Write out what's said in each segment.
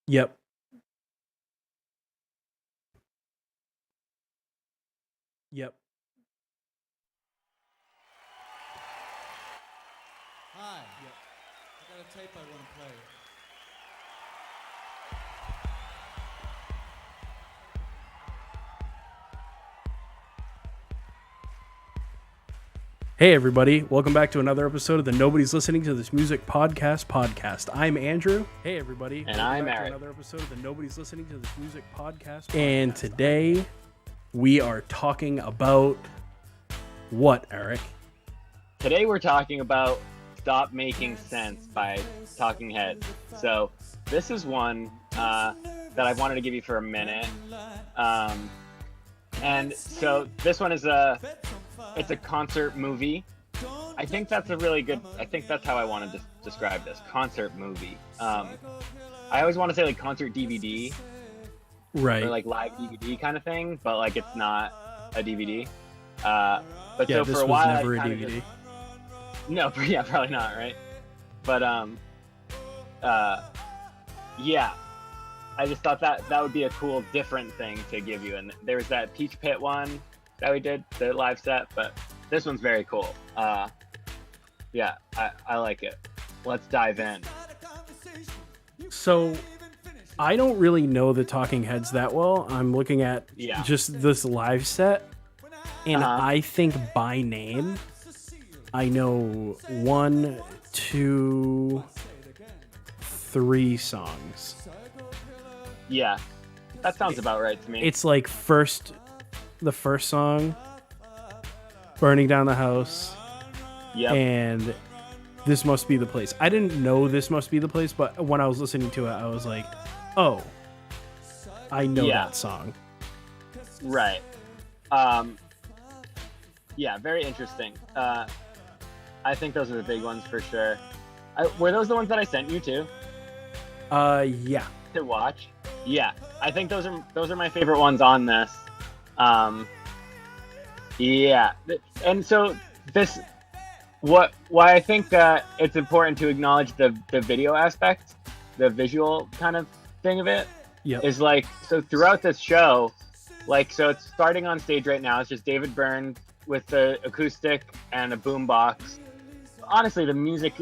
Yep. Yep. Hi. Yep. I got a tape I want to play. Hey everybody, welcome back to another episode of the Nobody's Listening to This Music podcast. I'm Andrew. Hey everybody, And welcome I'm back Eric. to another episode of the Nobody's Listening to This Music podcast. And today we are talking about what, Eric? Today we're talking about Stop Making Sense by Talking Heads. So this is one that I've wanted to give you for a minute. And so this one is it's a concert movie. I think that's how I want to describe this, concert movie. I always want to say like concert DVD, Right. or like live DVD kind of thing, but like it's not a DVD. But Yeah, so this for a was while, never a I kinda DVD. just- No, yeah, probably not, right? But yeah, I just thought that would be a cool, different thing to give you. And there was that Peach Pit one that we did, the live set, but this one's very cool. Yeah, I like it. Let's dive in. So I don't really know the Talking Heads that well. I'm looking at Yeah. just this live set, and Uh-huh. I think by name, I know 1, 2, 3 songs. Yeah, that sounds about right to me. It's like the first song, Burning Down the House, Yep. and This Must Be the Place. I didn't know This Must Be the Place, but when I was listening to it, I was like, oh, I know Yeah. that song. Right. Yeah, very interesting. I think those are the big ones for sure. Were those the ones that I sent you Yeah. to watch? Yeah, I think those are my favorite ones on this. Yeah, and so why I think it's important to acknowledge the video aspect, the visual kind of thing of it, Yep. is like, so throughout this show, like, so it's starting on stage right now. It's just David Byrne with the acoustic and a boombox. Honestly, the music,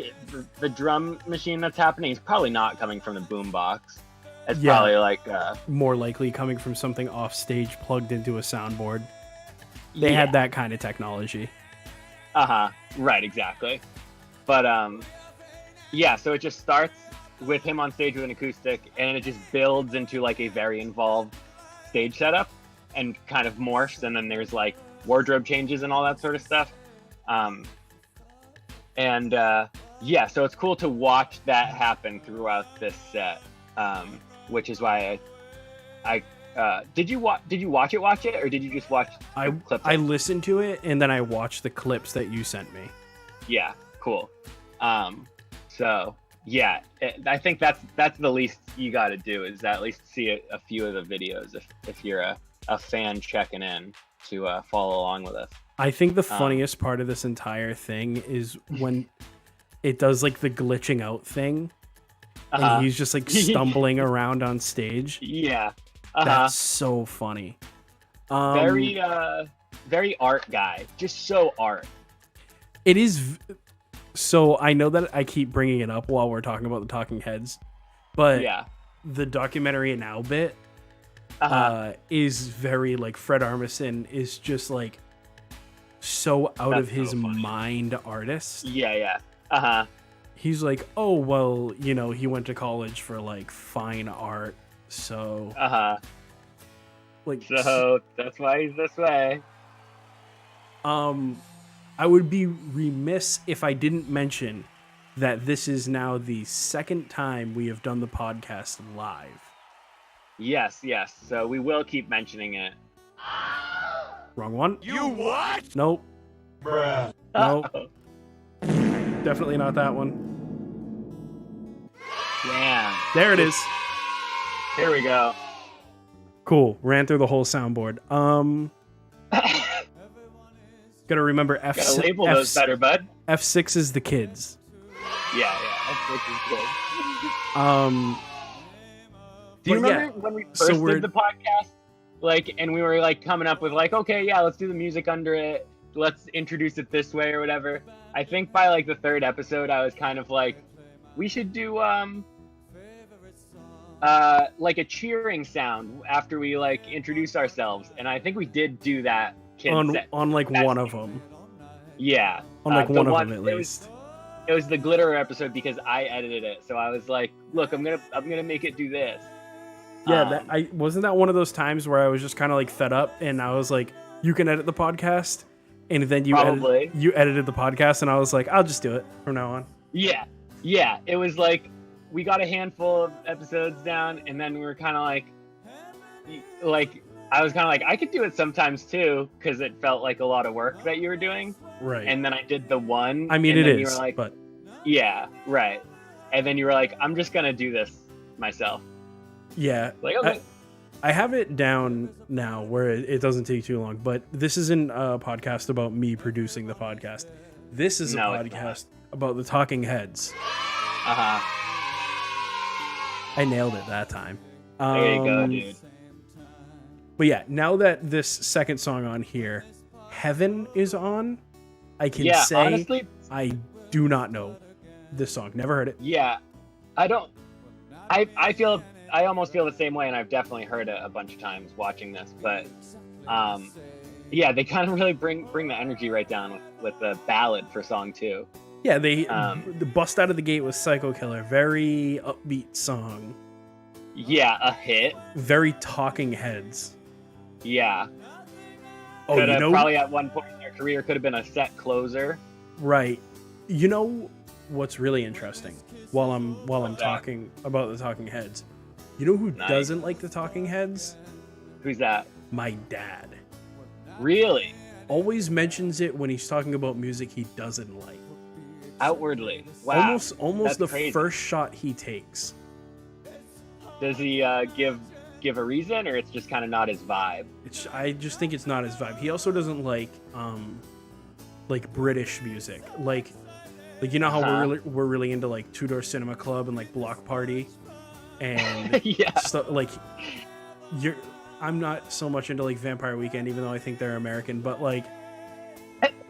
the drum machine that's happening is probably not coming from the boombox. It's Yeah. probably like More likely coming from something off stage plugged into a soundboard. They had that kind of technology. Right, exactly. But yeah, so it just starts with him on stage with an acoustic, and it just builds into like a very involved stage setup and kind of morphs, and then there's like wardrobe changes and all that sort of stuff. Yeah, so it's cool to watch that happen throughout this set, which is why I did you watch it, or did you just watch the clips? I listened to it and then I watched the clips that you sent me. Yeah, cool. So yeah, I think that's the least you got to do, is at least see a few of the videos if you're a fan checking in to follow along with us. I think the funniest part of this entire thing is when it does like the glitching out thing, and he's just like stumbling around on stage. Yeah. That's so funny. Very art guy, just so art. It is. So I know that I keep bringing it up while we're talking about the Talking Heads, but Yeah. the documentary now bit is very like Fred Armisen is just like so out That's of his so funny. mind artist. Yeah. He's like, oh well, you know, he went to college for like fine art, so like So that's why he's this way. I would be remiss if I didn't mention that this is now the second time we have done the podcast live. Yes. So we will keep mentioning it. Wrong one. You what? Nope. Bruh. Nope. Uh-oh. Definitely not that one. Damn. There it is. Here we go. Cool. Ran through the whole soundboard. Gotta remember Gotta label those better, bud. F6 is the kids. Yeah. That's good. Do you But yeah, remember when we so first we're- did the podcast? Like, and we were like coming up with like, okay, yeah, let's do the music under it. Let's introduce it this way or whatever. I think by like the third episode, I was kind of like, we should do like a cheering sound after we like introduce ourselves, and I think we did do that. on like that's- one of them. Yeah, On like the one of them at it least. it was the glitter episode because I edited it, so I was like, look, I'm gonna make it do this. Yeah, I wasn't that one of those times where I was just kind of like fed up, and I was like, "You can edit the podcast," and then you Probably. edited the podcast, and I was like, "I'll just do it from now on." Yeah. It was like we got a handful of episodes down, and then we were kind of like I was kind of like, I could do it sometimes too, because it felt like a lot of work that you were doing. Right. And then I did the one. I mean, and it then you is, were like, but yeah, right. And then you were like, I'm just gonna do this myself. yeah, Like, okay. I have it down now where it doesn't take too long. But this isn't a podcast about me producing the podcast. This is No, a it's podcast about the Talking Heads. I nailed it that time. There you go, dude. But yeah, now that this second song on here, Heaven, is on, I can Yeah, say honestly, I do not know this song. Never heard it. yeah. I don't. I almost feel the same way, and I've definitely heard it a bunch of times watching this. But, yeah, they kind of really bring the energy right down with the ballad for song 2. Yeah, the bust out of the gate with Psycho Killer. Very upbeat song. Yeah, a hit. Very Talking Heads. Yeah. Oh, Could you have know, probably at one point in their career could have been a set closer. right? You know what's really interesting? While I'm What's that? talking about the Talking Heads, you know who Nice. doesn't like the Talking Heads? Who's that? My dad. Really? Always mentions it when he's talking about music he doesn't like. Outwardly. Wow. Almost that's the crazy. first shot he takes. Does he give a reason, or it's just kind of not his vibe? I just think it's not his vibe. He also doesn't like British music. Like you know how we're really into like Two Door Cinema Club and like Block Party and Yeah. stuff like I'm not so much into like Vampire Weekend, even though I think they're American, but like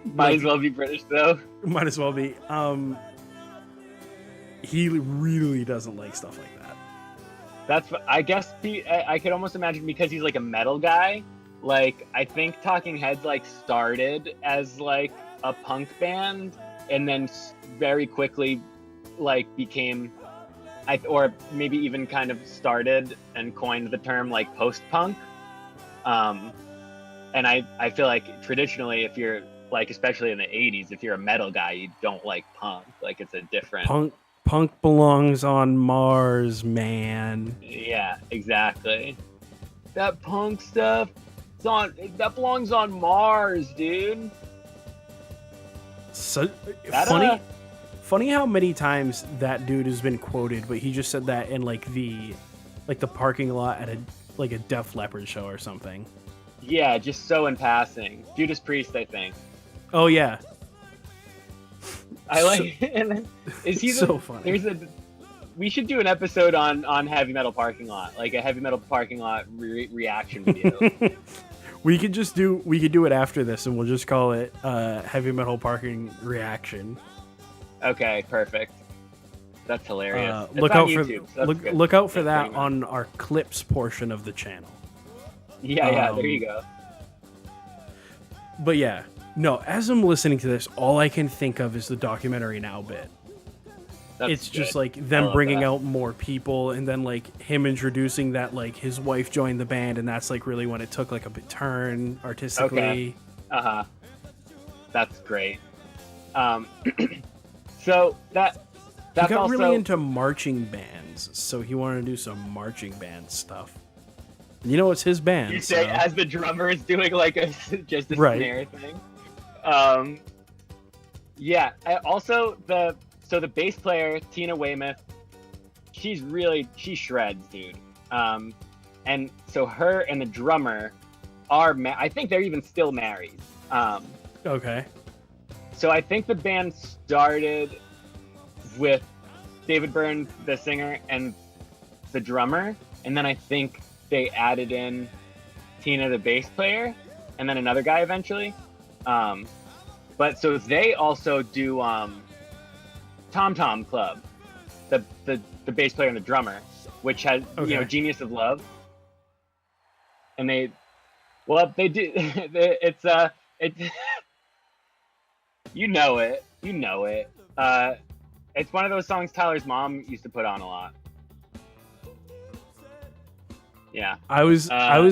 Might as well be British though. might as well be. He really doesn't like stuff like that. That's I guess I could almost imagine because he's like a metal guy. Like I think Talking Heads like started as like a punk band and then very quickly like became or maybe even kind of started and coined the term like post-punk. And I feel like traditionally if you're like especially in the 80s if you're a metal guy you don't like punk. Like it's a different Punk belongs on Mars, man. Yeah, exactly. That punk stuff, that belongs on Mars, dude. So That, funny how many times that dude has been quoted, but he just said that in like the parking lot at a Def Leppard show or something. Yeah, just so in passing. Judas Priest, I think. Oh yeah, I like. And then, is he so funny. We should do an episode on heavy metal parking lot, like a heavy metal parking lot reaction video. we could do it after this, and we'll just call it Heavy Metal Parking Reaction. Okay, perfect. That's hilarious. It's Look on out YouTube, so that's good. look out for That's that pretty much- on our clips portion of the channel. Yeah, there you go. But yeah, no, as I'm listening to this, all I can think of is the documentary Now bit. That's It's just good. like I them love bringing that. out more people, and then like him introducing that like his wife joined the band, and that's like really when it took like a bit turn artistically. Okay. Uh-huh. That's great. So that's He got also really into marching bands, so he wanted to do some marching band stuff. And you know, it's his band. you say so- as the drummer is doing like just a Right. snare thing. Yeah. Also the bass player Tina Weymouth, she shreds, dude. And so her and the drummer are I think they're even still married. Okay. So I think the band started with David Byrne, the singer, and the drummer, and then I think they added in Tina, the bass player, and then another guy eventually. But so they also do Tom Tom Club, the bass player and the drummer, which has Genius of Love, and they do it's you know it. It's one of those songs Tyler's mom used to put on a lot. Yeah. I was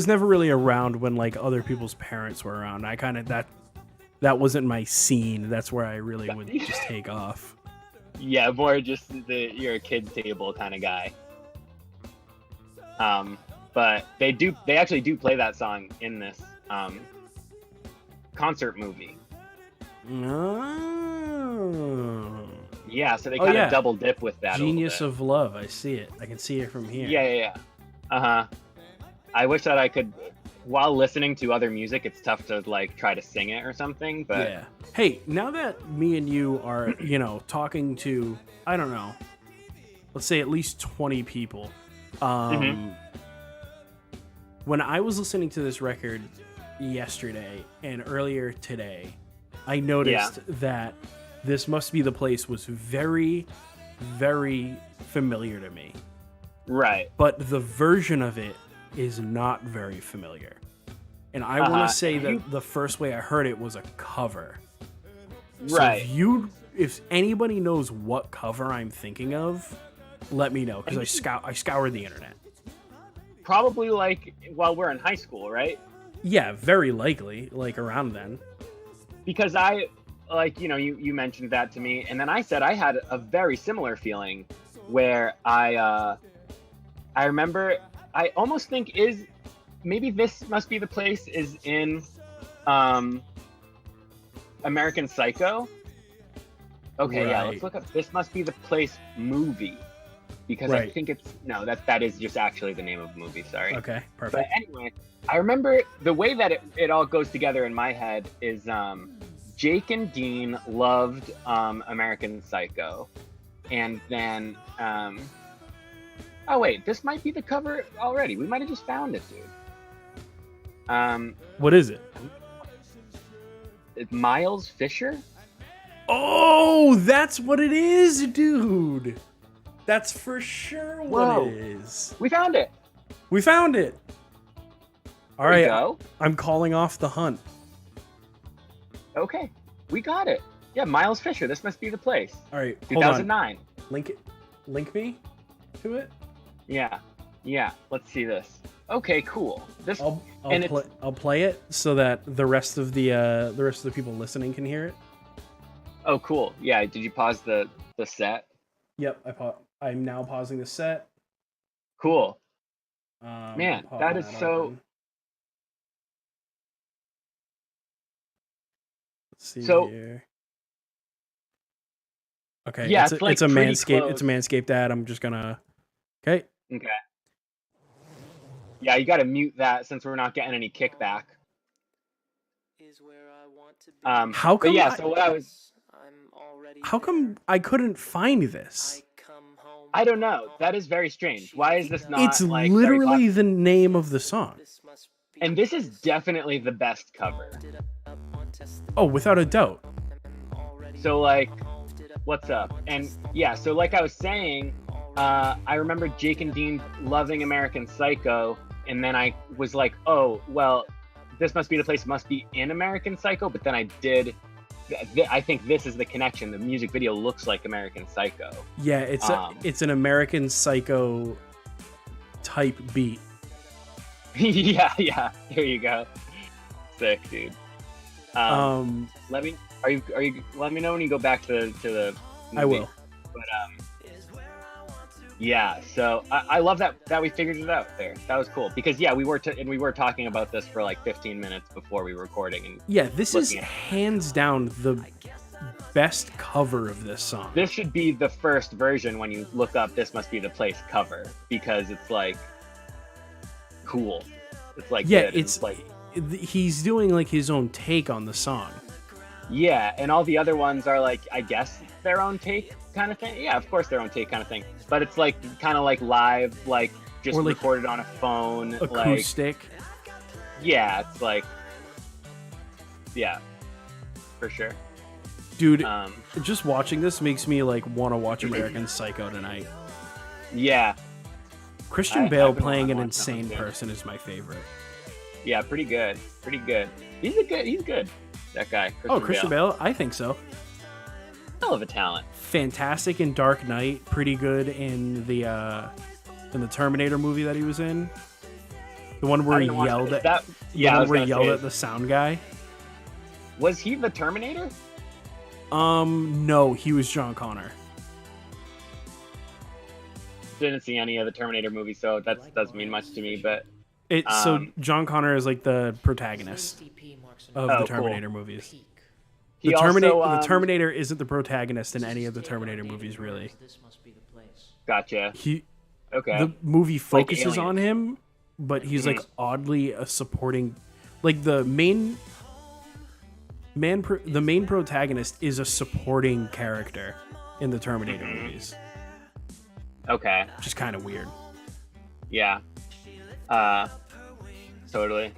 never really around when like other people's parents were around. I kind of that wasn't my scene. That's where I really would just take off. Yeah, more just you're a kid's table kind of guy. But they actually do play that song in this concert movie. Oh. Yeah, so they kind of double dip with that. Genius of Love. I see it. I can see it from here. Yeah. I wish that I could, while listening to other music, it's tough to like try to sing it or something, but yeah. Hey, now that me and you are, talking to, I don't know, let's say at least 20 people. When I was listening to this record yesterday and earlier today, I noticed that This Must Be the Place was very, very familiar to me. Right. But the version of it is not very familiar. And I want to say that the first way I heard it was a cover. Right. So if anybody knows what cover I'm thinking of, let me know, because I scoured the internet. Probably like while we're in high school, right? Yeah, very likely, like around then. Because I, like, you mentioned that to me, and then I said I had a very similar feeling where I remember, I almost think maybe This Must Be the Place is in American Psycho. Okay, yeah, let's look up This Must Be the Place movie, because I think that is just actually the name of the movie, sorry. Okay, perfect. But anyway, I remember the way that it all goes together in my head is Jake and Dean loved American Psycho, and then oh wait, this might be the cover already. We might have just found it, dude. What is it? Miles Fisher? Oh, that's what it is, dude. That's for sure what it is. We found it. All right, I'm calling off the hunt. Okay, we got it. Yeah, Miles Fisher. This Must Be the Place. All right, 2009. Link me to it. Yeah. Let's see this. Okay, cool. This I'll play it so that the rest of the people listening can hear it. Oh, cool. Yeah. Did you pause the set? Yep. I'm now pausing the set. Cool. Man, that is so. Open. Let's see here. Okay. Yeah, it's a Manscaped. Close. It's a Manscaped ad. I'm just gonna. Okay. Yeah, you got to mute that since we're not getting any kickback. How come? So what I was. How come I couldn't find this? I don't know. That is very strange. Why is this not? It's literally the name of the song. And this is definitely the best cover. Oh, without a doubt. So like, what's up? And yeah, so like I was saying, I remember Jake and Dean loving American Psycho, and then I was like, oh, well, This Must Be the Place must be in American Psycho, but then I think this is the connection. The music video looks like American Psycho. Yeah, it's an American Psycho type beat. yeah, there you go. Sick, dude. Let me know when you go back to the movie. I will. But yeah, so I love that we figured it out there. That was cool because we were talking about this for like 15 minutes before we were recording. And this is hands down the best cover of this song. This should be the first version when you look up This Must Be the Place cover because it's like cool. It's like good. It's like he's doing like his own take on the song. Yeah, and all the other ones are like, I guess, their own take kind of thing. Yeah, of course, their own take kind of thing. But it's like kind of like live, like just Or, like, recorded on a phone. acoustic. Yeah, it's like, yeah, for sure. Dude, Um, just watching this makes me like want to watch American Psycho tonight. yeah, Christian I've Bale been playing an wanting to watch that one insane too. person is my favorite. yeah, pretty good. He's good. That guy. Christian Bale? I think so. Hell of a talent. Fantastic in Dark Knight. Pretty good in the Terminator movie that he was in. The one where he yelled at that. the Yeah, I one was where he gonna yelled say, at the sound guy. was he the Terminator? No, he was John Connor. Didn't see any of the Terminator movies, so that doesn't mean much to me. But So Um, John Connor is like the protagonist of Oh, the cool. Terminator movies. he The also Terminator isn't the protagonist in any of the Terminator movies, really. Gotcha. Okay. The movie Like focuses Alien. on him, but he's like Mhm. oddly a supporting, like the main protagonist is a supporting character in the Terminator Mhm. movies, Okay. which is kind of weird. Yeah. Totally.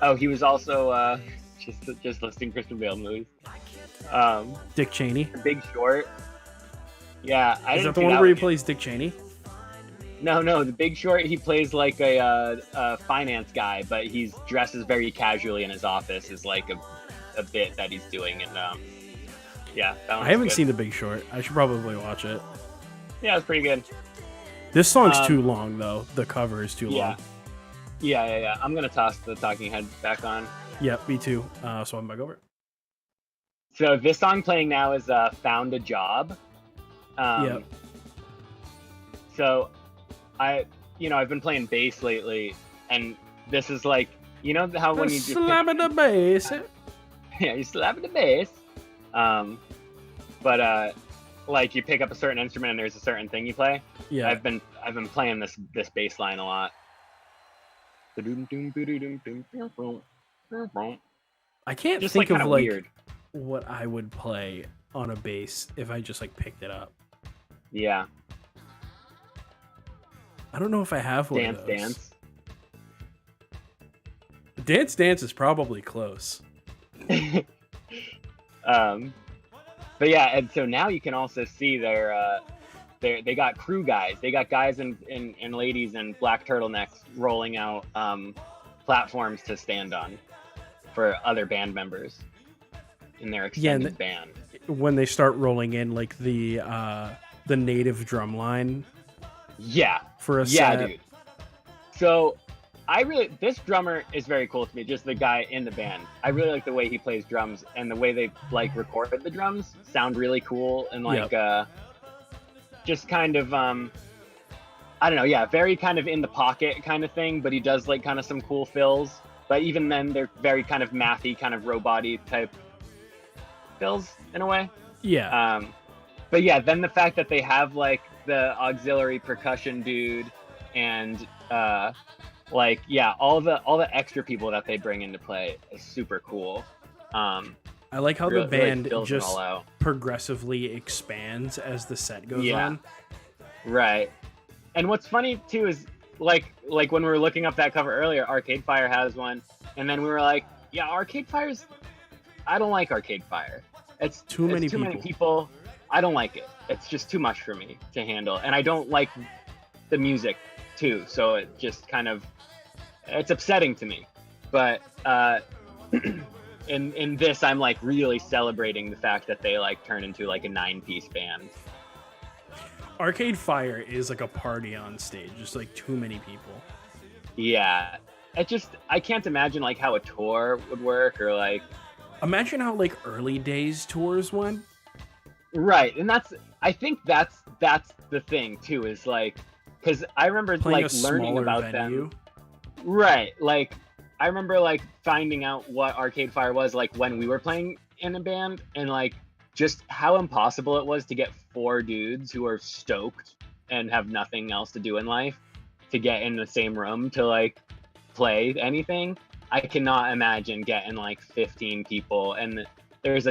Oh, he was also just listing Christian Bale movies. Dick Cheney. The Big Short. Yeah, I Is didn't that the see one where he yet. plays Dick Cheney? No, The Big Short. He plays like a finance guy, but he's dresses very casually in his office. Is like a bit that he's doing, and yeah, that I one's haven't good. seen The Big Short. I should probably watch it. Yeah, it's pretty good. This song's Um, too long, though. The cover is too Yeah. long. Yeah. I'm gonna toss the Talking Head back on. Yep, me too. So I'm back over. So this song playing now is "Found a Job." Yep. So I've been playing bass lately, and this is like, how when you just Slamming the bass. yeah, you slap the bass, but like you pick up a certain instrument and there's a certain thing you play. Yeah. I've been playing this bass line a lot. I can't Just think like of kind of like weird. what I would play on a bass if I just like picked it up. Yeah, I don't know if I have one Dance of those. Dance. Dance Dance is probably close. But yeah, and so now you can also see they got crew guys. They got guys and ladies in black turtlenecks rolling out platforms to stand on for other band members in their extended band. When they start rolling in like the native drum line Yeah, for a yeah, set. dude. So this drummer is very cool to me, just the guy in the band. I really like the way he plays drums, and the way they like record the drums sound really cool, and like just kind of I don't know, yeah, very kind of in the pocket kind of thing, but he does like kind of some cool fills. But even then they're very kind of mathy, kind of robot-y type fills in a way. Yeah. But yeah, then the fact that they have like the auxiliary percussion dude and like all the extra people that they bring into play is super cool. I like how really, the band fills it just all out. progressively expands as the set goes on. Right. And what's funny too is like when we were looking up that cover earlier, Arcade Fire has one, and then we were like, yeah, Arcade Fire's. I don't like Arcade Fire. It's Too many people. I don't like it. It's just too much for me to handle, and I don't like the music too. So it just kind of it's upsetting to me. But in this, I'm like really celebrating the fact that they like turn into like a 9-piece band. Arcade Fire is like a party on stage, just like too many people. Yeah, I can't imagine like how a tour would work, or like Imagine how like early days tours went. right. And I think that's the thing too, is like, because I remember Playing like a learning smaller about venue. them. Right, like I remember like finding out what Arcade Fire was like when we were playing in a band, and like just how impossible it was to get 4 dudes who are stoked and have nothing else to do in life to get in the same room to like play anything. I cannot imagine getting like 15 people, and there's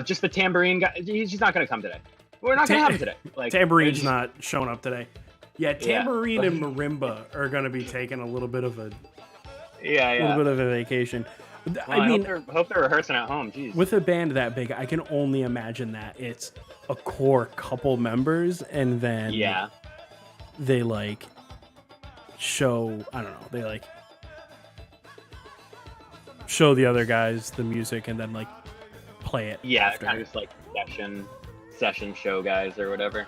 just the tambourine guy. He's not gonna come today. We're not gonna have him today. Like Tambourine's not showing up today. Yeah, tambourine and marimba are gonna be taking a little bit of a Yeah. vacation. Well, I mean, hope they're rehearsing at home. Jeez. with a band that big, I can only imagine that it's a core couple members, and then they like show. I don't know. They like show the other guys the music, and then like play it. Yeah, after. kind of just like session show guys or whatever.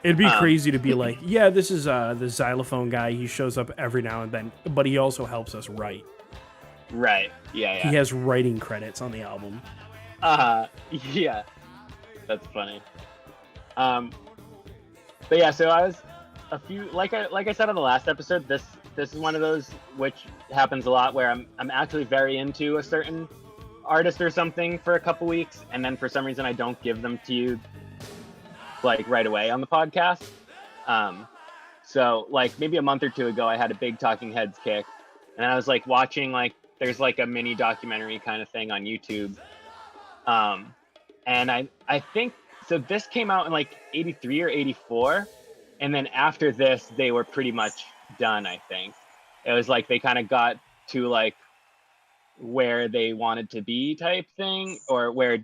It'd be crazy to be like, yeah, this is the xylophone guy. He shows up every now and then, but he also helps us write. Right. Yeah. He has writing credits on the album. Yeah. That's funny. But yeah, so I was like I said on the last episode, this is one of those which happens a lot where I'm actually very into a certain artist or something for a couple weeks, and then for some reason I don't give them to you like right away on the podcast. So like maybe a month or two ago I had a big Talking Heads kick, and I was like watching like there's like a mini documentary kind of thing on YouTube. And I think so this came out in like 83 or 84, and then after this they were pretty much done. I think it was like they kind of got to like where they wanted to be type thing, or where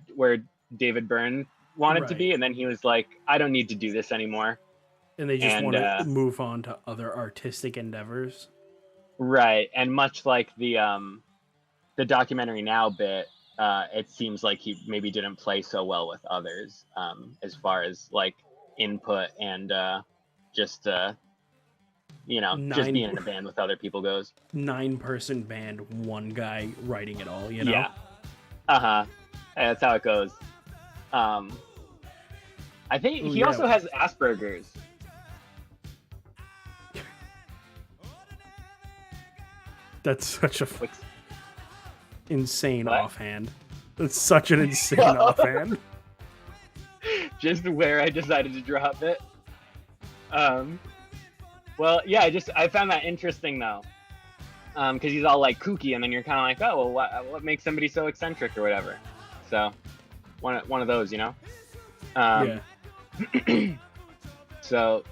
David Byrne wanted to be, and then he was like, I don't need to do this anymore, and they just want to move on to other artistic endeavors. Right. And much like the documentary now bit, it seems like he maybe didn't play so well with others, as far as like input and just being in a band with other people goes. 9-person band, one guy writing it all, you know? Yeah. That's how it goes. I think he also has Asperger's. That's such a insane offhand. That's such an insane offhand. Just where I decided to drop it. Well, yeah, I found that interesting though, because he's all like kooky, and then you're kind of like, oh, well, what makes somebody so eccentric or whatever. So, one of those, you know. Yeah. So,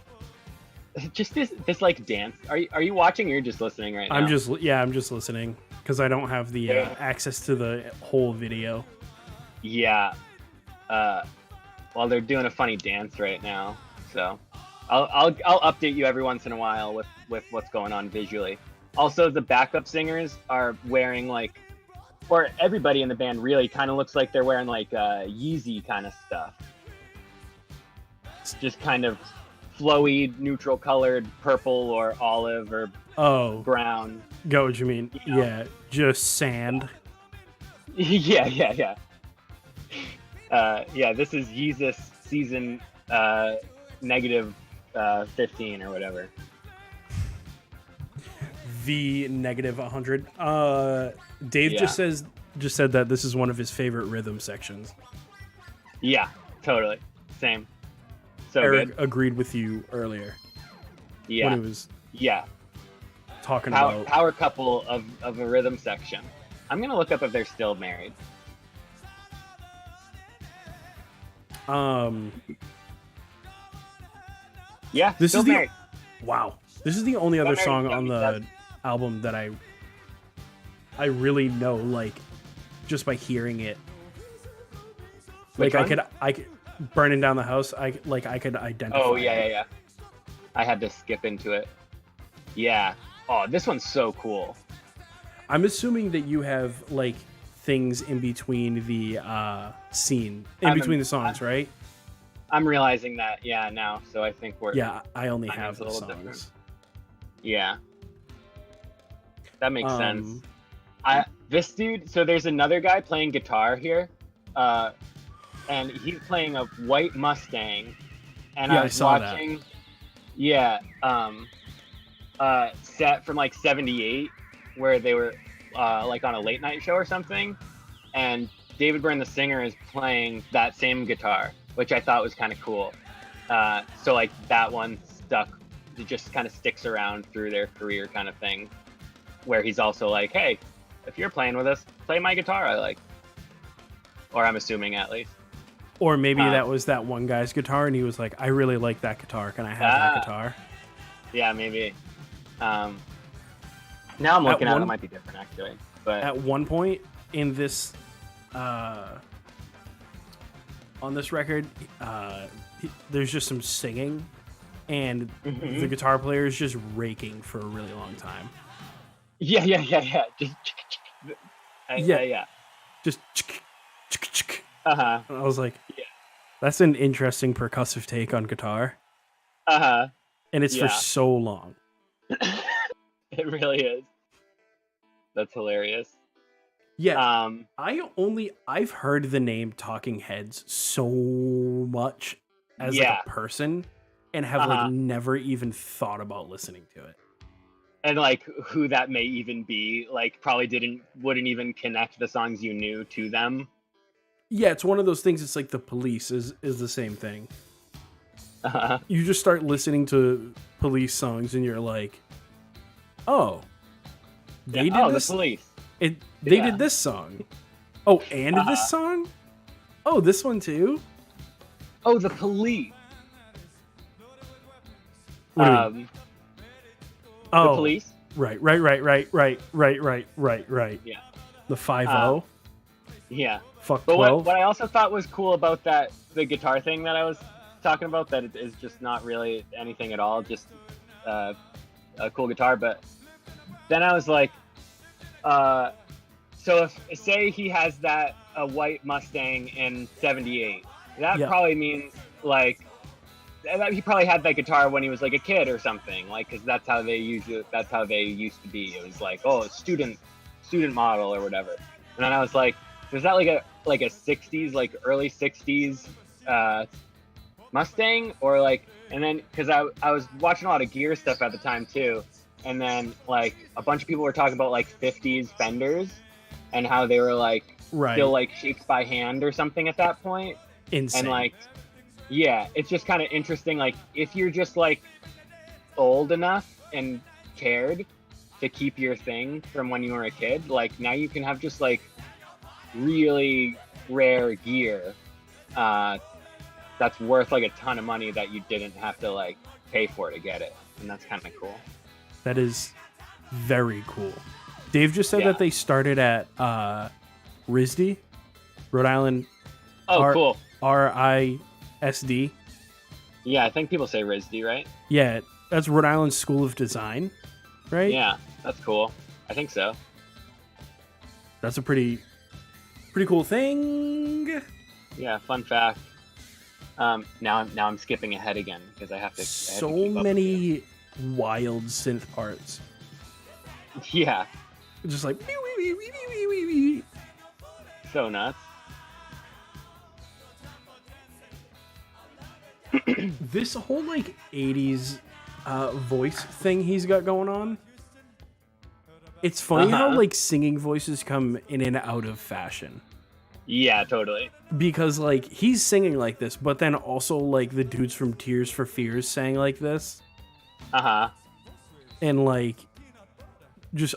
just this like dance. Are you watching or you're just listening right now? I'm just listening because I don't have the access to the whole video. Yeah. Well, they're doing a funny dance right now, so I'll update you every once in a while with what's going on visually. Also, the backup singers are wearing like, or everybody in the band really kind of looks like they're wearing like Yeezy kind of stuff. It's just kind of flowy, neutral colored purple or olive or brown. Got what you mean. You know? Yeah, just sand. Yeah. This is Yeezus season negative 15 or whatever. The negative 100. Dave just said that this is one of his favorite rhythm sections. Yeah, totally. Same. So Eric good. agreed with you earlier. Yeah. When he was talking about about power couple of a rhythm section. I'm gonna look up if they're still married. Yeah, this still is married. Wow. This is the only other song on the album that I really know, like, just by hearing it. Which like one? I could Burning Down the House. I could identify. Oh yeah. I had to skip into it. Yeah. Oh, this one's so cool. I'm assuming that you have like things in between the scene, between the songs, right? I'm realizing that, now. So I think we're... Yeah, I only have the songs. Different. Yeah. That makes sense. This dude... So there's another guy playing guitar here. And he's playing a white Mustang. And I was watching... That. Yeah. Set from like 78, where they were like on a late night show or something. And David Byrne, the singer, is playing that same guitar, which I thought was kind of cool. So like that one it just kind of sticks around through their career kind of thing, where he's also like, hey, if you're playing with us, play my guitar I like. Or I'm assuming at least. Or maybe that was that one guy's guitar, and he was like, "I really like that guitar. Can I have that guitar?" Yeah, maybe. Now I'm looking at it, it might be different actually. But at one point in this, on this record, there's just some singing, and the guitar player is just raking for a really long time. Yeah. Just yeah. Just. Uh-huh. And I was like, that's an interesting percussive take on guitar. Uh-huh. And it's for so long. It really is. That's hilarious. Yeah. I've heard the name Talking Heads so much as like a person and have like never even thought about listening to it. And like who that may even be, like probably wouldn't even connect the songs you knew to them. Yeah, it's one of those things. It's like The Police is the same thing. You just start listening to Police songs and you're like, oh, they did this. The Police. They did this song. Oh, and this song? Oh, this one too? Oh, The Police. What do you mean? The Police? Right. Yeah. The 5-0. Yeah. Fuck but 12. What I also thought was cool about the guitar thing that I was talking about, that it is just not really anything at all, just a cool guitar. But then I was like, so if say he has a white Mustang in '78, that probably means like that he probably had that guitar when he was like a kid or something, like, because that's how they used to be. It was like, oh, student model or whatever. And then I was like, is that like a 60s, like early 60s Mustang, or like, and then because I was watching a lot of gear stuff at the time too, and then like a bunch of people were talking about like 50s Fenders and how they were like still like shaped by hand or something at that point. Insane. And like, yeah, it's just kind of interesting. Like if you're just like old enough and cared to keep your thing from when you were a kid, like now you can have just like really rare gear that's worth like a ton of money that you didn't have to like pay for to get it, and that's kind of cool. That is very cool. Dave just said that they started at RISD, Rhode Island. Cool. RISD. Yeah, I think people say RISD, right? Yeah, that's Rhode Island School of Design, right? Yeah, that's cool. I think so. That's a pretty cool thing. Yeah, fun fact. Now I'm skipping ahead again because I have to. So many wild synth parts. Yeah. Just like so nuts. This whole like 80s voice thing he's got going on. It's funny how like singing voices come in and out of fashion. Yeah, totally. Because like he's singing like this, but then also like the dudes from Tears for Fears sang like this. And like just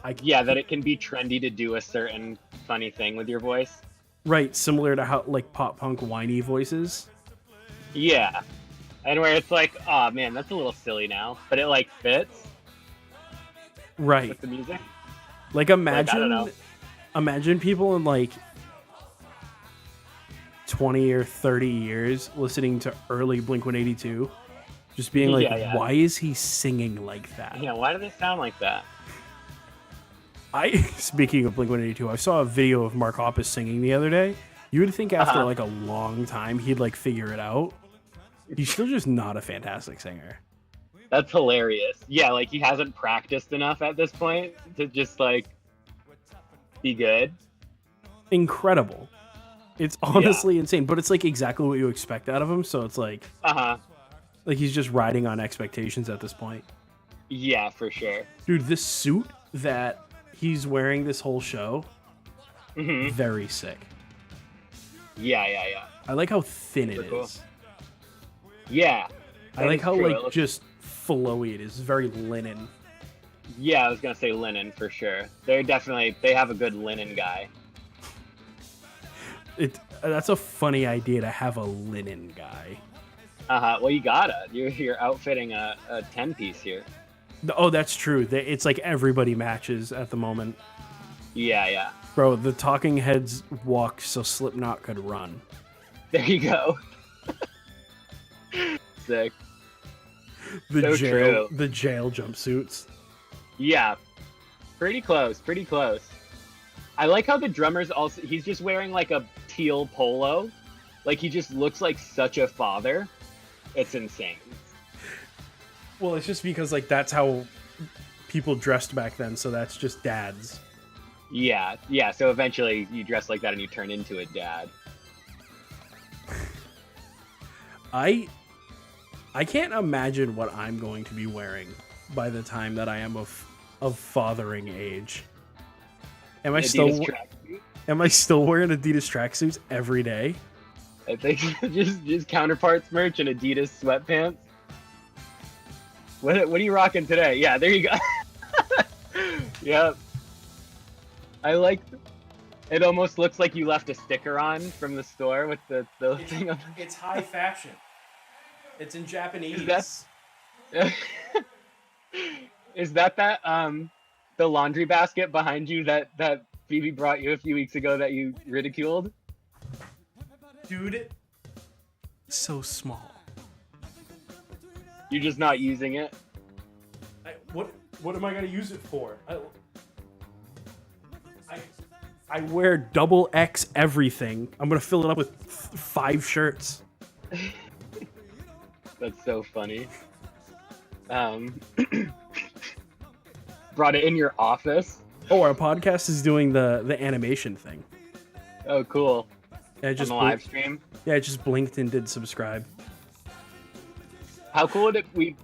that it can be trendy to do a certain funny thing with your voice. Right, similar to how like pop punk whiny voices. Yeah. And where it's like, oh man, that's a little silly now, but it like fits. Right. With the music. Like imagine people in like 20 or 30 years listening to early Blink-182 just being like, why is he singing like that? Yeah, why do they sound like that? Speaking of Blink-182, I saw a video of Mark Hoppus singing the other day. You would think after like a long time he'd like figure it out. He's still just not a fantastic singer. That's hilarious. Yeah, like he hasn't practiced enough at this point to just like be good. Incredible. It's honestly insane, but it's like exactly what you expect out of him. So it's like, like he's just riding on expectations at this point. Yeah, for sure. Dude, this suit that he's wearing this whole show, very sick. Yeah. I like how thin it cool. is. Yeah. I like how like just flowy it is. Very linen. Yeah, I was gonna say linen for sure. They have a good linen guy. That's a funny idea to have a linen guy. Well, you gotta. You're outfitting a 10-piece here. Oh, that's true. It's like everybody matches at the moment. Yeah. Bro, the Talking Heads walk so Slipknot could run. There you go. Sick. The So jail jumpsuits. Yeah. Pretty close. I like how the drummer's also, he's just wearing like a teal polo. Like he just looks like such a father. It's insane. Well, it's just because like that's how people dressed back then, so that's just dads. Yeah. So eventually you dress like that and you turn into a dad. I can't imagine what I'm going to be wearing by the time that I am of fathering age. Am I still wearing Adidas tracksuits every day? I think just counterparts merch and Adidas sweatpants. What are you rocking today? Yeah, there you go. Yep. I like. It almost looks like you left a sticker on from the store with the thing on. It's high fashion. It's in Japanese. Is that the laundry basket behind you that Phoebe brought you a few weeks ago that you ridiculed? Dude, so small. You're just not using it? What am I gonna use it for? I wear double X everything. I'm gonna fill it up with 5 shirts. That's so funny. Brought it in your office. Oh, our podcast is doing the animation thing. Oh, cool. Yeah, just on the live stream. Yeah, I just blinked and did subscribe. How cool would it be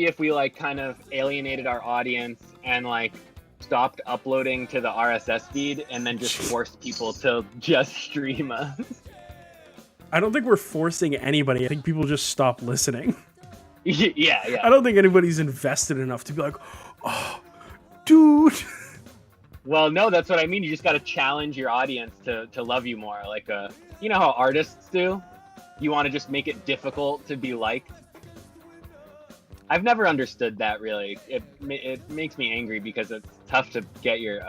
if we like kind of alienated our audience and like stopped uploading to the RSS feed and then just forced people to just stream us? I don't think we're forcing anybody. I think people just stop listening. Yeah. I don't think anybody's invested enough to be like, oh, dude. Well, no, that's what I mean. You just got to challenge your audience to love you more. Like, you know how artists do? You want to just make it difficult to be liked. I've never understood that, really. It makes me angry because it's tough to get your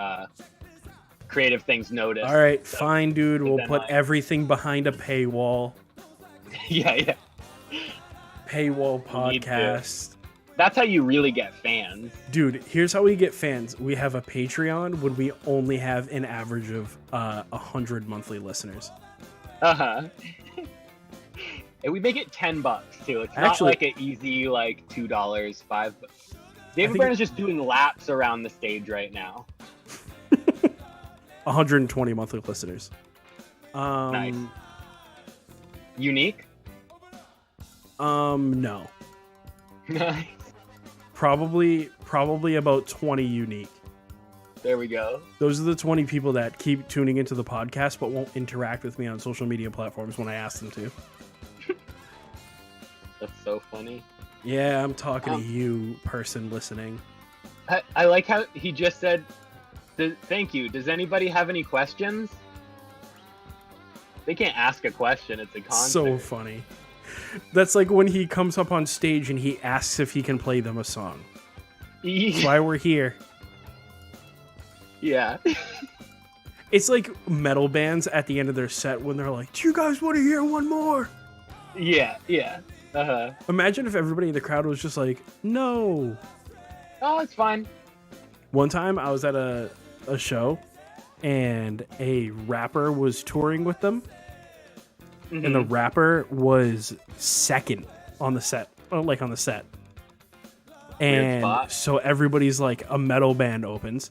creative things noticed. All right, so, fine, dude. We'll put everything behind a paywall. Yeah. Paywall podcast. That's how you really get fans. Dude, here's how we get fans. We have a Patreon when we only have an average of 100 monthly listeners. And we make it $10 too. It's not like an easy like $2, $5. David Byrne is just doing laps around the stage right now. 120 monthly listeners. Nice. Unique? No. Nice. Probably about 20 unique. There we go. Those are the 20 people that keep tuning into the podcast but won't interact with me on social media platforms when I ask them to. That's so funny. Yeah, I'm talking to you, person listening. I like how he just said, thank you. Does anybody have any questions? They can't ask a question. It's a concert. So funny. That's like when he comes up on stage and he asks if he can play them a song. That's why we're here. Yeah. It's like metal bands at the end of their set when they're like, do you guys want to hear one more? Yeah. Imagine if everybody in the crowd was just like, no. Oh, it's fine. One time I was at a show and a rapper was touring with them. Mm-hmm. And the rapper was second on the set. And so everybody's like, a metal band opens.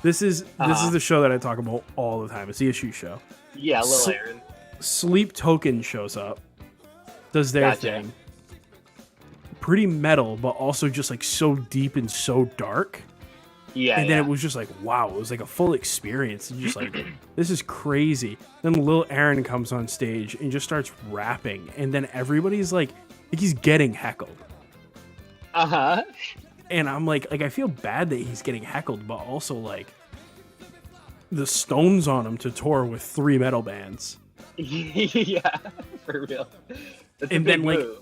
This is the show that I talk about all the time. It's the Issue show. Yeah, Lil Aaron. Sleep Token shows up. Does their thing. Pretty metal, but also just like so deep and so dark. Yeah. And then it was just like, wow, it was like a full experience. And just like, this is crazy. Then Lil Aaron comes on stage and just starts rapping. And then everybody's like he's getting heckled. And I'm like I feel bad that he's getting heckled, but also like the Stones on him to tour with 3 metal bands. Yeah, for real. That's a And big then, like, move.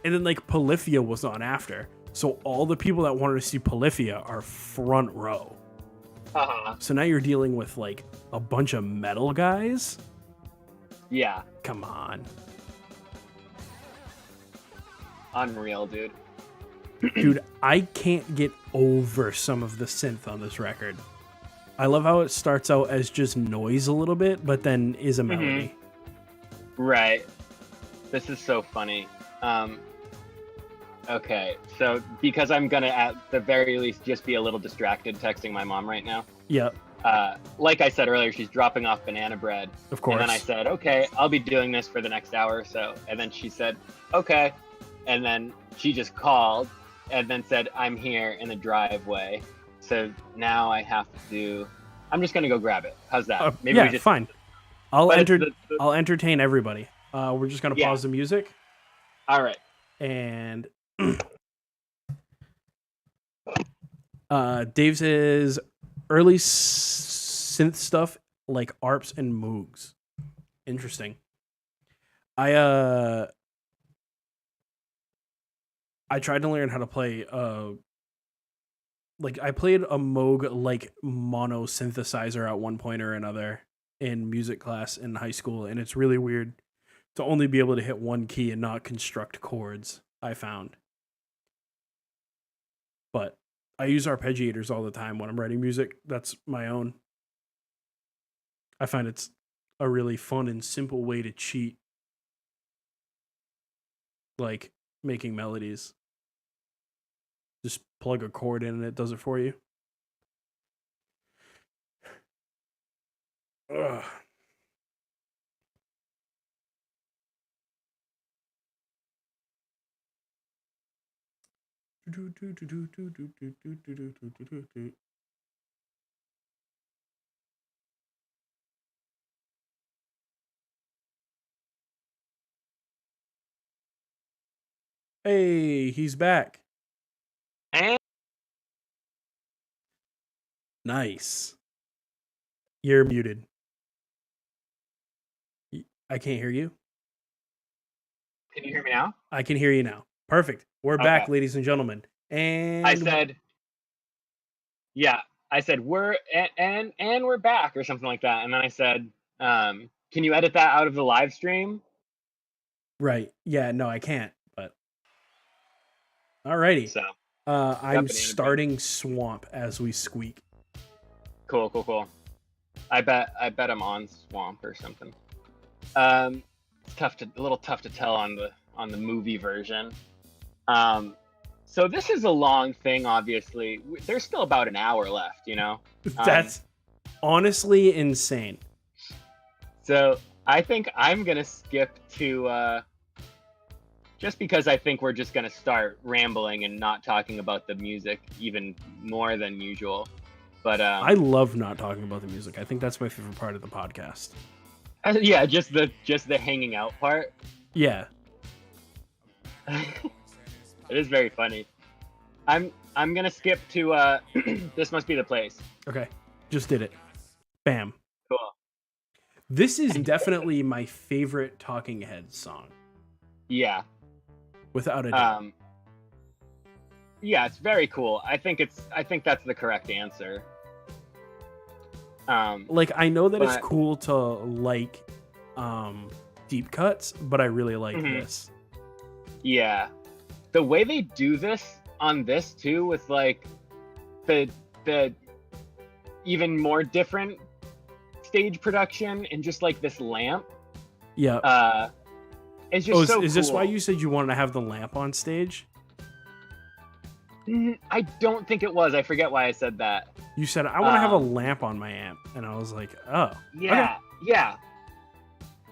And then like Polyphia was on after. So all the people that wanted to see Polyphia are front row. Uh-huh. So now you're dealing with like a bunch of metal guys. Yeah, Come on. unreal, dude. Dude, I can't get over some of the synth on this record. I love how it starts out as just noise a little bit, but then is a melody. Right. This is so funny. Okay, so because I'm gonna at the very least just be a little distracted texting my mom right now. Yep, Like I said earlier, she's dropping off banana bread. of course. And then I said, okay, I'll be doing this for the next hour or so. And then she said, okay. And then she just called and then said, I'm here in the driveway. So now I have to, I'm just going to go grab it. How's that? Yeah, fine. I'll But it's enter. I'll entertain everybody. We're just gonna Yeah. pause the music All right. and Dave's is early synth stuff like ARPs and Moogs. Interesting. I tried to learn how to play like I played a Moog like mono synthesizer at one point or another in music class in high school, and it's really weird to only be able to hit one key and not construct chords, I found. But I use arpeggiators all the time when I'm writing music that's my own. I find it's a really fun and simple way to cheat, like making melodies. Just plug a chord in and it does it for you. Ugh. Hey, he's back. And Nice. You're muted. I can't hear you. can you hear me now? I can hear you now. Perfect. We're back, Okay. ladies and gentlemen. And I said, yeah, I said, we're back or something like that. And then I said, can you edit that out of the live stream? right. Yeah, no, I can't, but alrighty. So I'm banana bread. starting Swamp as we squeak. cool. I bet I'm on Swamp or something. It's a little tough to tell on the movie version. So this is a long thing, obviously. There's still about an hour left, you know? That's honestly insane. So I think I'm going to skip to, just because I think we're just going to start rambling and not talking about the music even more than usual. But I love not talking about the music. I think that's my favorite part of the podcast. yeah, just the hanging out part. Yeah. It is very funny. I'm gonna skip to This Must Be the Place. Okay. Just did it. Bam. Cool. This is definitely my favorite Talking Heads song, Yeah. without a doubt. Yeah, it's very cool. I think that's the correct answer. Like, I know that it's but- cool to like deep cuts, but I really like Mhm. this. Yeah. The way they do this on this too, with like the even more different stage production and just like this lamp, Yeah. it's just so is this cool. why you said you wanted to have the lamp on stage? I don't think it was. I forget why I said that. You said I want to have a lamp on my amp, and I was like, oh, Yeah.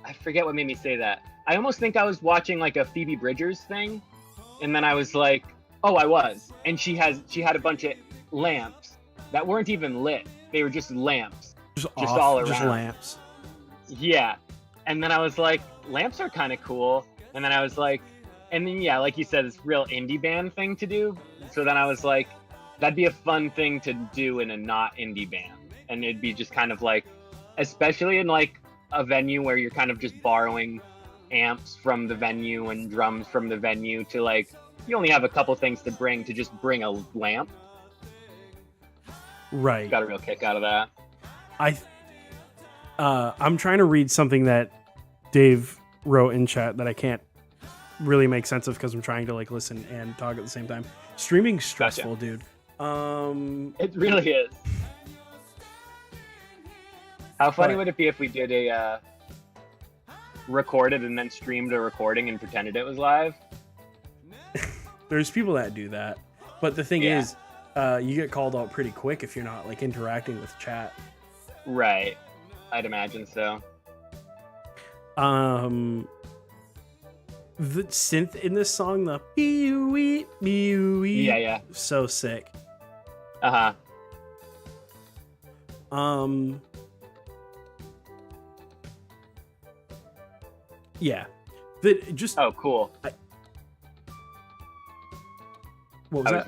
I forget what made me say that. I almost think I was watching like a Phoebe Bridgers thing, and then I was like, oh, I was. And she had a bunch of lamps that weren't even lit. They were just lamps. just Just all just around. lamps. Yeah. And then I was like, lamps are kind of cool. And then I was like, and then yeah, like you said, it's real indie band thing to do. So then I was like, that'd be a fun thing to do in a not indie band. And it'd be just kind of like, especially in like a venue where you're kind of just borrowing amps from the venue and drums from the venue to like, you only have a couple things to bring to just bring a lamp. Right. Got a real kick out of that. I'm trying to read something that Dave wrote in chat that I can't really make sense of because I'm trying to like listen and talk at the same time. Streaming's stressful, dude. It really is. How funny would it be if we did a recorded and then streamed a recording and pretended it was live? There's people that do that, but the thing is, you get called out pretty quick if you're not like interacting with chat. Right. I'd imagine so. The synth in this song, the bee-wee, bee-wee, Yeah. so sick. Uh-huh. Yeah. Oh, cool. What was that?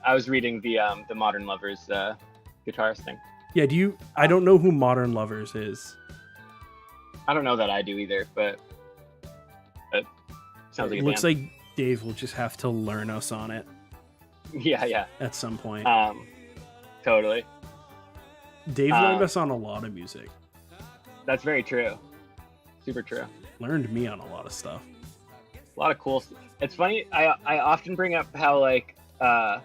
I was reading the Modern Lovers guitarist thing. Yeah, I don't know who Modern Lovers is. I don't know that I do either, but it sounds like it looks like Dave will just have to learn us on it. Yeah. At some point. Totally. Dave learned us on a lot of music. That's very true. Super true. Learned me on a lot of stuff. A lot of cool stuff. It's funny, I often bring up how like a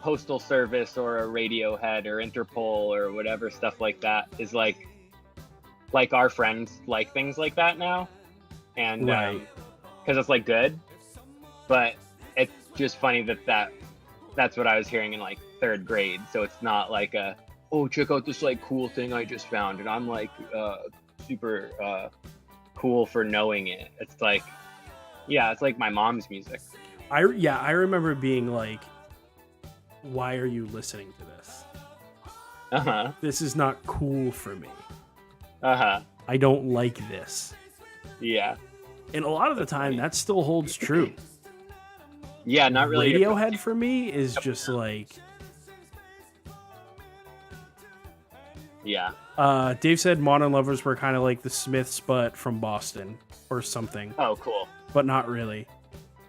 postal service or a Radiohead or Interpol or whatever stuff like that is like our friends like things like that now, and because it's like good, but it's just funny that's what I was hearing in like 3rd grade. So it's not like check out this like cool thing I just found and I'm like super cool for knowing it. It's like, yeah, it's like my mom's music. I remember being like, why are you listening to this? Uh-huh. This is not cool for me. Uh-huh. I don't like this. Yeah. And a lot of the time that still holds true. Yeah, not really. Radiohead for me is just like... Yeah. Dave said Modern Lovers were kind of like the Smiths, but from Boston or something. Oh, cool. But not really.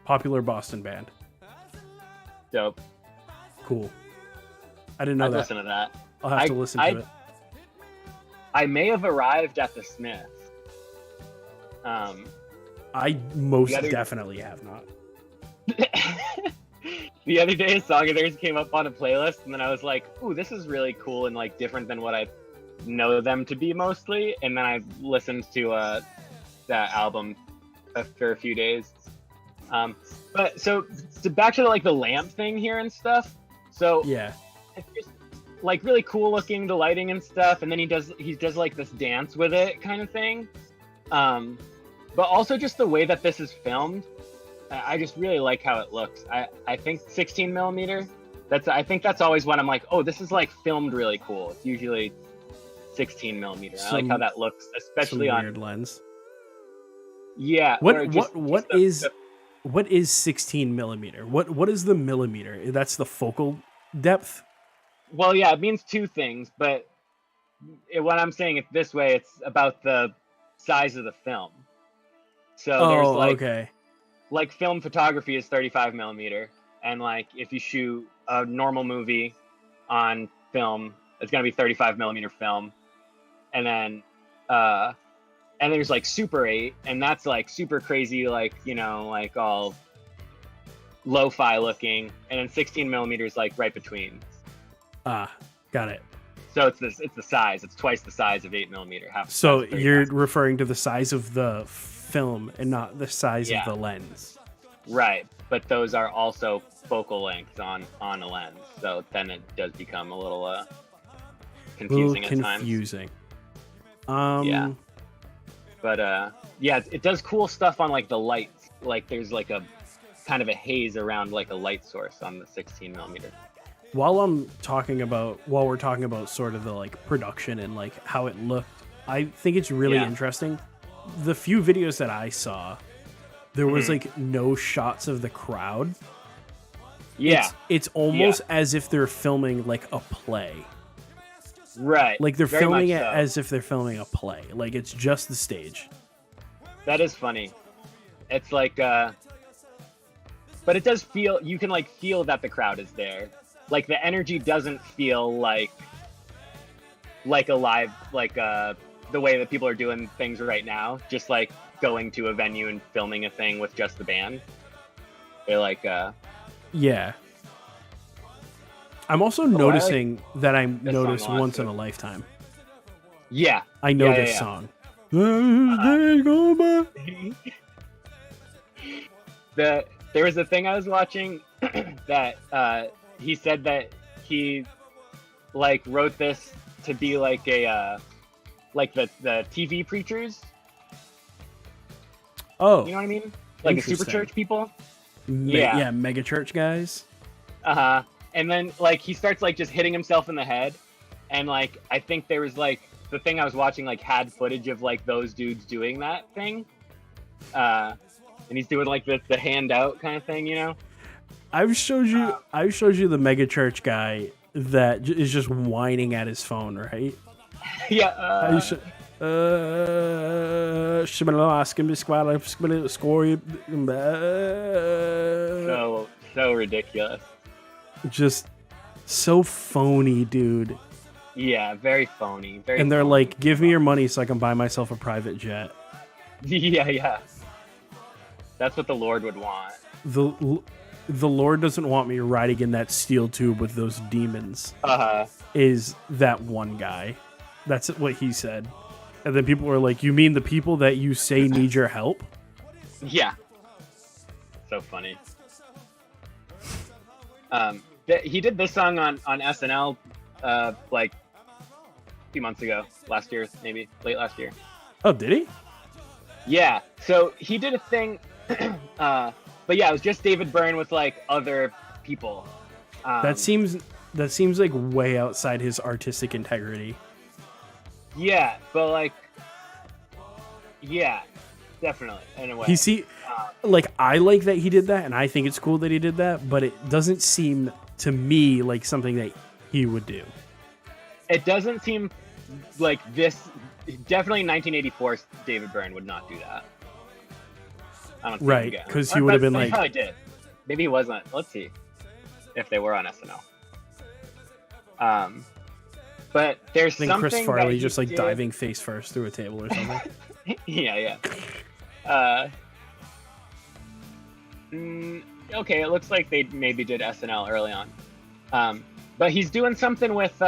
Popular Boston band. Dope. Cool. I didn't know I'd that. listen to that. I'll have to listen to it. I may have arrived at the Smiths. I most definitely have not. The other day, a song of theirs came up on a playlist, and then I was like, "Ooh, this is really cool and like different than what I know them to be mostly." And then I listened to that album after a few days. But so back to like the lamp thing here and stuff. So yeah, it's just like really cool looking, the lighting and stuff, and then he does like this dance with it kind of thing. But also just the way that this is filmed. I just really like how it looks. I think 16 millimeter. I think that's always when I'm like, oh, this is like filmed really cool. It's usually 16 millimeter. I like how that looks, especially on weird lens. Yeah. What is 16 millimeter? What is the millimeter? That's the focal depth. Well, yeah, it means two things, but when I'm saying it this way, it's about the size of the film. So there's like, okay. Like film photography is 35 millimeter, and like if you shoot a normal movie on film, it's gonna be 35 millimeter film, and then there's like Super 8, and that's like super crazy, like like all lo-fi looking, and then 16 millimeters like right between. Got it. So it's the size. It's twice the size of 8 millimeter. So you're referring to the size of the film and not the size of the lens. Right, but those are also focal lengths on a lens. So then it does become a little confusing at times. Yeah. But it does cool stuff on like the lights. Like there's like a kind of a haze around like a light source on the 16 millimeter. While we're talking about sort of the like production and like how it looked, I think it's really interesting. The few videos that I saw, there was like no shots of the crowd. Yeah. It's almost as if they're filming like a play. Right. Like they're Very filming much it so. as if they're filming a play. Like it's just the stage. That is funny. It's like, but it does feel, you can like feel that the crowd is there. Like the energy doesn't feel like a live, like the way that people are doing things right now. Just like going to a venue and filming a thing with just the band. They're like, Yeah. I'm also I like noticing that I this noticed song a lot, once in too. a lifetime. yeah. I know Yeah, this yeah. song. There go my- There was a thing I was watching that he said that he like wrote this to be like a like the TV preachers. Oh, You know what I mean? Like the super Interesting. church people. yeah, yeah. mega church guys. Uh-huh. And then like he starts like just hitting himself in the head, and like I think there was like the thing I was watching like had footage of like those dudes doing that thing. And he's doing like the hand out kind of thing, you know? I've showed you the mega church guy that is just whining at his phone, right? Yeah. So ridiculous. Just so phony, dude. Yeah, very phony. Very. And they're phony. like, give me your money so I can buy myself a private jet. yeah. That's what the Lord would want. The Lord doesn't want me riding in that steel tube with those demons. Is that one guy. That's what he said. And then people were like, you mean the people that you say need your help? Yeah. So funny. He did this song on SNL like a few months ago, last year, maybe late last year. Oh, did he? Yeah. So he did a thing, but yeah, it was just David Byrne with like other people. That seems like way outside his artistic integrity. Yeah, but like, yeah, definitely in a way. Like I like that he did that, and I think it's cool that he did that, but it doesn't seem to me like something that he would do. It doesn't seem like this. Definitely, 1984 David Byrne would not do that. I don't think Right, again. 'cause he would have been He like- probably did. Maybe he wasn't. Let's see if they were on SNL. But there's I think something Chris Farley that he just like did- diving face first through a table or something. yeah. Okay, it looks like they maybe did SNL early on. But he's doing something with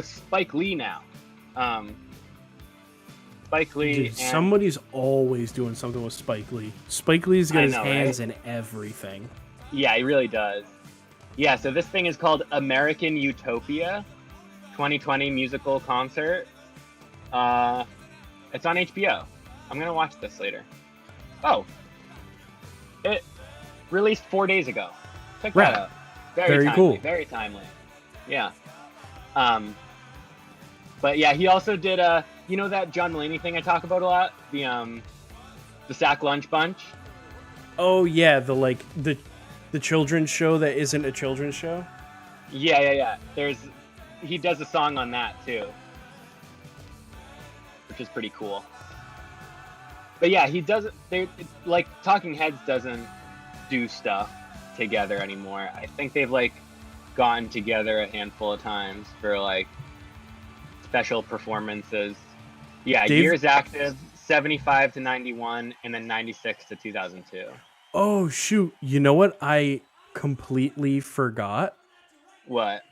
Spike Lee now. Spike Lee. Dude, and, somebody's always doing something with Spike Lee. Spike Lee's got I his know, hands right? in everything. Yeah, he really does. Yeah, so this thing is called American Utopia 2020 musical concert. It's on HBO. I'm gonna watch this later. Oh, it released 4 days ago. Check Right. that out. Very timely, cool. Very timely. Yeah. But yeah, he also did you know that John Mulaney thing I talk about a lot, the Sack Lunch Bunch. Oh yeah, the children's show that isn't a children's show. Yeah. He does a song on that too, which is pretty cool. But yeah, he doesn't. Like Talking Heads doesn't do stuff together anymore. I think they've like gotten together a handful of times for like special performances. Yeah, Dave- years active, 75 to 91, and then 96 to 2002. Oh shoot! You know what? I completely forgot. What?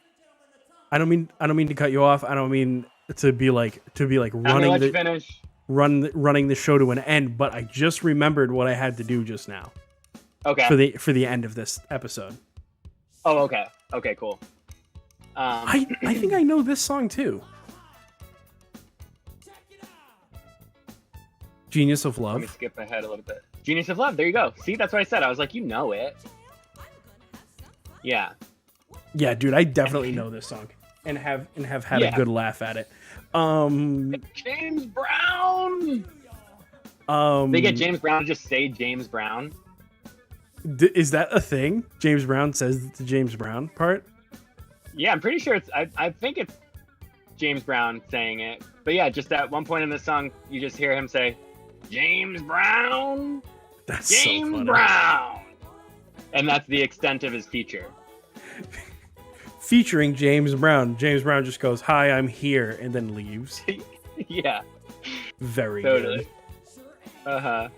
I don't mean to cut you off. I don't mean to be like I'm gonna running let you the finish. running the show to an end. But I just remembered what I had to do just now Okay. for the end of this episode. Oh, okay. Okay, cool. I think I know this song too. Genius of Let me Love. skip ahead a little bit. Genius of Love. There you go. See, that's what I said. I was like, you know it. Yeah. Yeah, dude, I definitely know this song and have had Yeah. a good laugh at it. James Brown. They get James Brown to just say James Brown. Is that a thing? James Brown says the James Brown part? Yeah, I'm pretty sure it's. I think it's James Brown saying it. But yeah, just at one point in the song, you just hear him say, James Brown, That's James so funny. Brown. And that's the extent of his feature. Featuring James Brown. James Brown just goes, "Hi, I'm here," and then leaves. Yeah, Very totally. good. Uh-huh.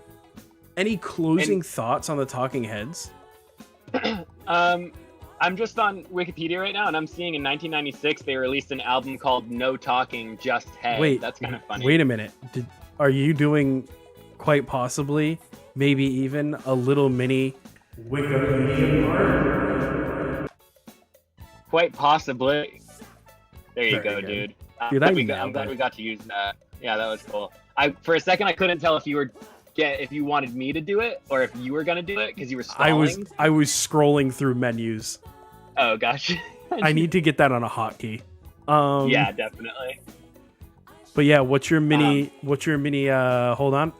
Any closing thoughts on the Talking Heads? I'm just on Wikipedia right now, and I'm seeing in 1996 they released an album called No Talking, Just Head. Wait, That's kind of funny. Wait a minute. Are you doing quite possibly, maybe even a little mini Wikipedia part? Quite possibly. There you Very go, good. dude. Dude, I'm I glad nailed we it. got to use that. Yeah, that was cool. For a second I couldn't tell if you wanted me to do it or if you were gonna do it because you were stalling. I was scrolling through menus. Oh gosh. I need to get that on a hotkey. Yeah, definitely. But yeah, what's your mini hold on.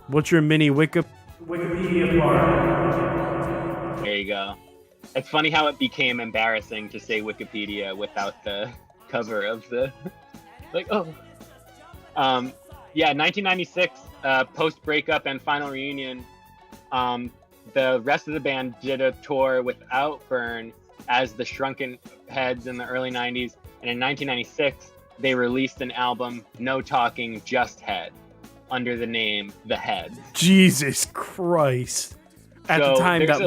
What's your mini Wikipedia part? There you go. It's funny how it became embarrassing to say Wikipedia without the cover of the like yeah, 1996 post breakup and final reunion. The rest of the band did a tour without Byrne as the Shrunken Heads in the early 90s, and in 1996 they released an album, No Talking, Just Head, under the name The Heads. Jesus Christ. At So the time, there's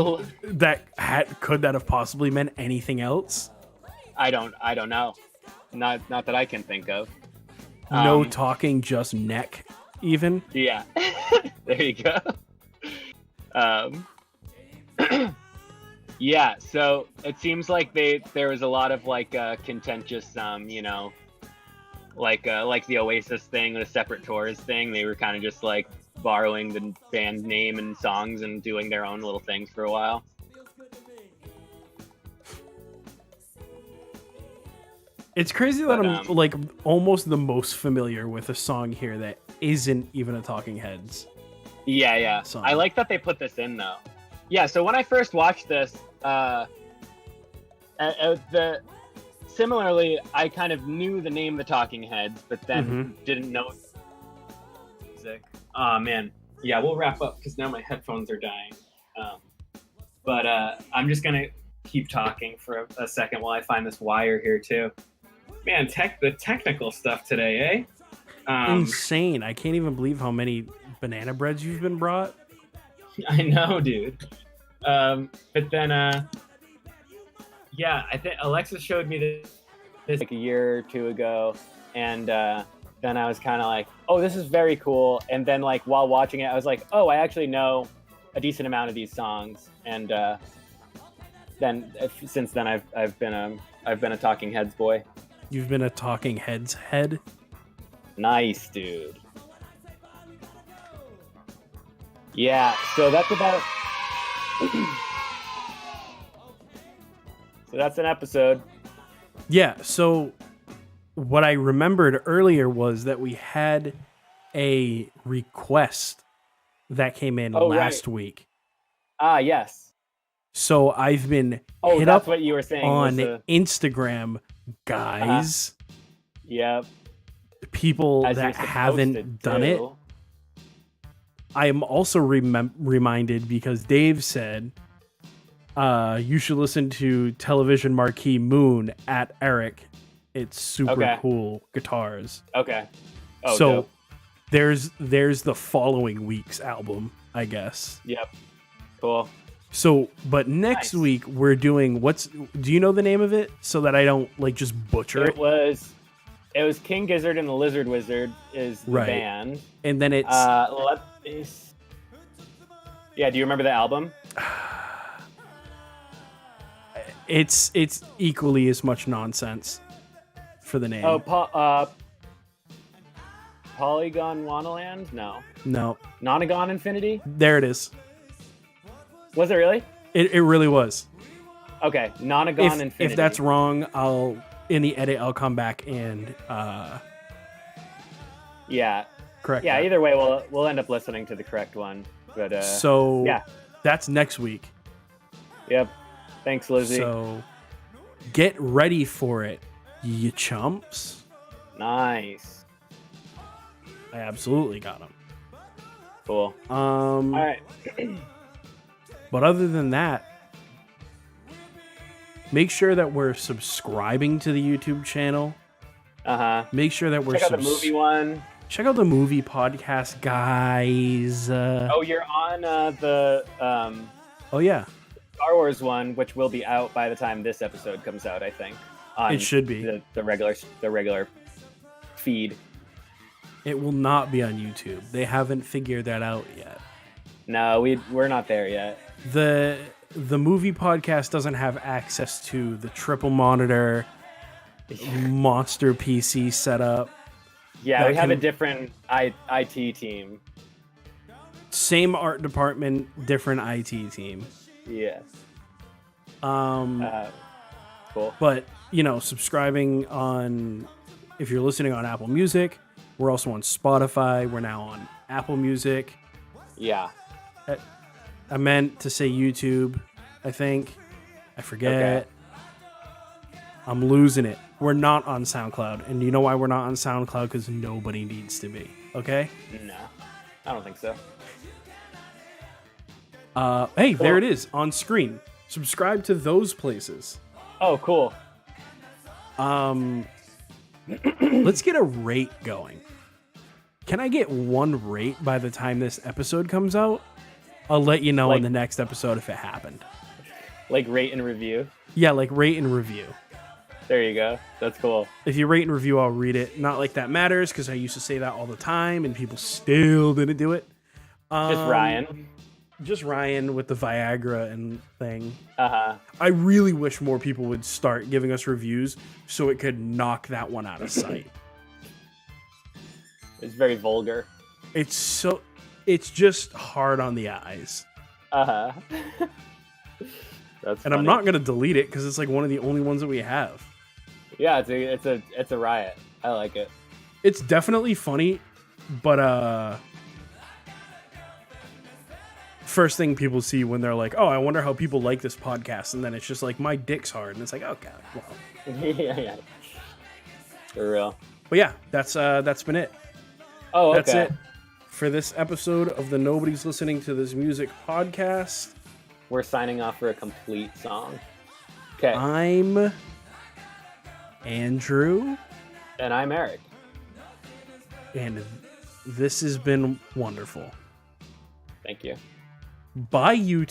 could that have possibly meant anything else? I don't know. Not that I can think of. No talking, just neck, even. Yeah. There you go. Yeah, so it seems like there was a lot of like contentious like the Oasis thing, the separate tours thing. They were kind of just like borrowing the band name and songs and doing their own little things for a while. It's crazy that I'm like almost the most familiar with a song here that isn't even a Talking Heads. Yeah. Song. I like that they put this in though. Yeah, so when I first watched this, similarly, I kind of knew the name The Talking Heads, but then didn't know music. Oh man, yeah, we'll wrap up because now my headphones are dying. But I'm just gonna keep talking for a second while I find this wire here too. Man, the technical stuff today, eh? Insane! I can't even believe how many banana breads you've been brought. I know, dude. But then, yeah, I think Alexis showed me this like a year or two ago, and then I was kind of like, oh, this is very cool. And then, like, while watching it, I was like, oh, I actually know a decent amount of these songs. And since then, I've been a Talking Heads boy. You've been a Talking Heads head. Nice, dude. Yeah, so that's about. So that's an episode. Yeah, so what I remembered earlier was that we had a request that came in last week. Ah, yes. So I've been hit that's up what you were saying on Instagram, guys. Yep. People As that you're supposed haven't to done do. it. I am also reminded because Dave said you should listen to Television Marquee Moon at Eric. It's super cool guitars. Okay. Oh, so dope. there's the following week's album, I guess. Yep. Cool. So, but next week we're doing do you know the name of it so that I don't like just butcher it? It was King Gizzard and the Lizard Wizard is the band. And then it's yeah, do you remember the album? it's equally as much nonsense for the name. Oh, Polygon Wonderland? No. Nonagon Infinity? There it is. Was it really? It really was. Okay, Nonagon Infinity. If that's wrong, in the edit I'll come back and yeah, correct. Yeah, that. either way, we'll end up listening to the correct one. But yeah, that's next week. Yep. Thanks, Lizzie. So get ready for it. You chumps. Nice. I absolutely got them. Cool. All right. But other than that, make sure that we're subscribing to the YouTube channel. Make sure that we're Check out the movie one. Check out the movie podcast, guys. Oh, you're on the Oh yeah, Star Wars one, which will be out by the time this episode comes out. I think on it should be the regular feed. It will not be on YouTube. They haven't figured that out yet. No, we're not there yet. The movie podcast doesn't have access to the triple monitor monster PC setup. Yeah, we have a different IT team. Same art department, different IT team. Yes. Cool. But, subscribing on, if you're listening on Apple Music, we're also on Spotify. We're now on Apple Music. Yeah. I meant to say YouTube, I think. I forget. Okay. I'm losing it. We're not on SoundCloud. And you know why we're not on SoundCloud? Because nobody needs to be. Okay? No, I don't think so. Hey, there it is on screen. Subscribe to those places. Oh, cool. Let's get a rate going. Can I get one rate by the time this episode comes out? I'll let you know in the next episode if it happened. Like rate and review? Yeah, like rate and review. There you go. That's cool. If you rate and review, I'll read it. Not like that matters, because I used to say that all the time, and people still didn't do it. Just Ryan. Just Ryan with the Viagra and thing. Uh-huh. I really wish more people would start giving us reviews so it could knock that one out of sight. It's very vulgar. It's just hard on the eyes. Uh-huh. And I'm not going to delete it because it's like one of the only ones that we have. Yeah, it's a riot. I like it. It's definitely funny, but first thing people see when they're like, "Oh, I wonder how people like this podcast," and then it's just like, "My dick's hard," and it's like, "Oh god." Well. Yeah. For real. But yeah, that's been it. Oh, okay. That's it for this episode of the Nobody's Listening to This Music podcast. We're signing off for a complete song. Okay. I'm Andrew. And I'm Eric. And this has been wonderful. Thank you. Bye, YouTube.